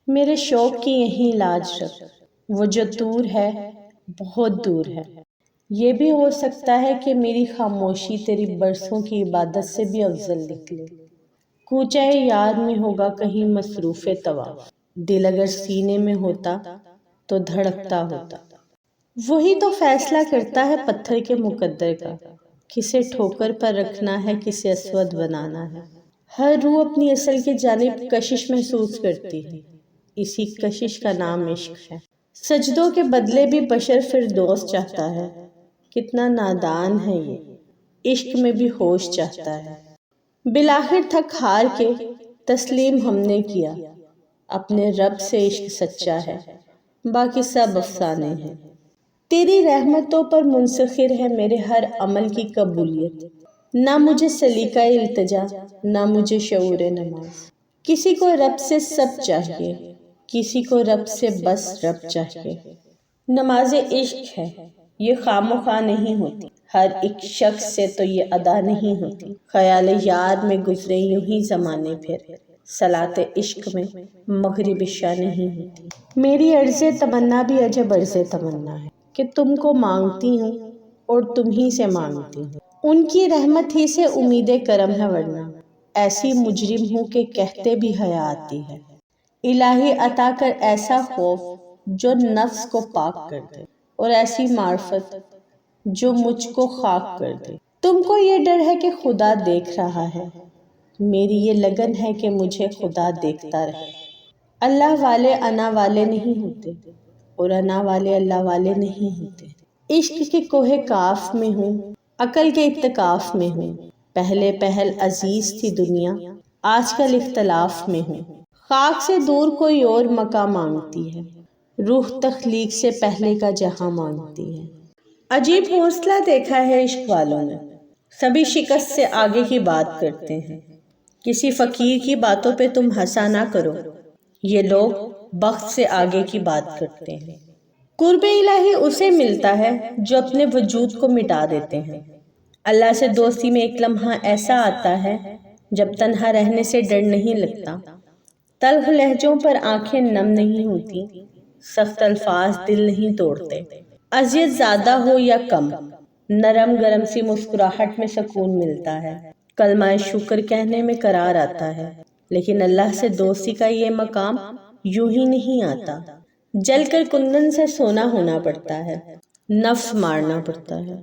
میرے شوق کی یہیں لاج رکھ، وہ جو دور ہے بہت دور ہے۔ یہ بھی ہو سکتا ہے کہ میری خاموشی تیری برسوں کی عبادت سے بھی افضل نکلے۔ کوچہ یار میں ہوگا کہیں مصروف طواف، دل اگر سینے میں ہوتا تو دھڑکتا ہوتا۔ وہی تو فیصلہ کرتا ہے پتھر کے مقدر کا، کسے ٹھوکر پر رکھنا ہے کسے اسود بنانا ہے۔ ہر روح اپنی اصل کی جانب کشش محسوس کرتی ہے، اسی کشش کا نام عشق ہے۔ سجدوں کے بدلے بھی بشر فردوس چاہتا ہے، کتنا نادان ہے یہ، عشق میں بھی ہوش چاہتا ہے۔ بالآخر تھک ہار کے تسلیم ہم نے کیا، اپنے رب سے عشق سچا ہے، باقی سب افسانے ہیں۔ تیری رحمتوں پر منسخر ہے میرے ہر عمل کی قبولیت، نہ مجھے سلیقہ التجا نہ مجھے شعور نماز۔ کسی کو رب سے سب چاہیے، کسی کو رب سے بس رب چاہیے۔ نماز عشق ہے یہ خام و خواہ نہیں ہوتی، ہر ایک شخص سے تو یہ ادا نہیں ہوتی۔ خیال یار میں گزرے یوں ہی زمانے پھر، صلاۃ عشق میں مغرب عشاء نہیں ہوتی۔ میری عرض تمنا بھی عجب عرض تمنا ہے کہ تم کو مانگتی ہوں اور تم ہی سے مانگتی ہوں۔ ان کی رحمت ہی سے امید کرم ہے، ورنہ ایسی مجرم ہوں کہ کہتے بھی حیا آتی ہے۔ الہی عطا کر ایسا خوف جو نفس کو پاک کر دے، اور ایسی معرفت جو مجھ کو خاک کر دے۔ تم کو یہ ڈر ہے کہ خدا دیکھ رہا ہے، میری یہ لگن ہے کہ مجھے خدا دیکھتا رہے۔ اللہ والے انا والے نہیں ہوتے، اور انا والے اللہ والے نہیں ہوتے۔ عشق کے کوہ کاف میں ہوں، عقل کے اتکاف میں ہوں، پہلے پہل عزیز تھی دنیا، آج کل اختلاف میں ہوں۔ خاک سے دور کوئی اور مقام مانگتی ہے، روح تخلیق سے پہلے کا جہاں مانگتی ہے۔ عجیب حوصلہ دیکھا ہے عشق والوں نے، سبھی شکست سے آگے کی بات کرتے ہیں۔ کسی فقیر کی باتوں پہ تم ہنسا نہ کرو، یہ لوگ بخت سے آگے کی بات کرتے ہیں۔ قرب الہی اسے ملتا ہے جو اپنے وجود کو مٹا دیتے ہیں۔ اللہ سے دوستی میں ایک لمحہ ایسا آتا ہے جب تنہا رہنے سے ڈر نہیں لگتا، تلخ لہجوں پر آنکھیں نم نہیں ہوتی، سخت الفاظ دل نہیں توڑتے۔ اذیت زیادہ ہو یا کم، نرم گرم سی مسکراہٹ میں سکون ملتا ہے، کلمہ شکر کہنے میں قرار آتا ہے۔ لیکن اللہ سے دوستی کا یہ مقام یوں ہی نہیں آتا، جل کر کندن سے سونا ہونا پڑتا ہے، نفس مارنا پڑتا ہے۔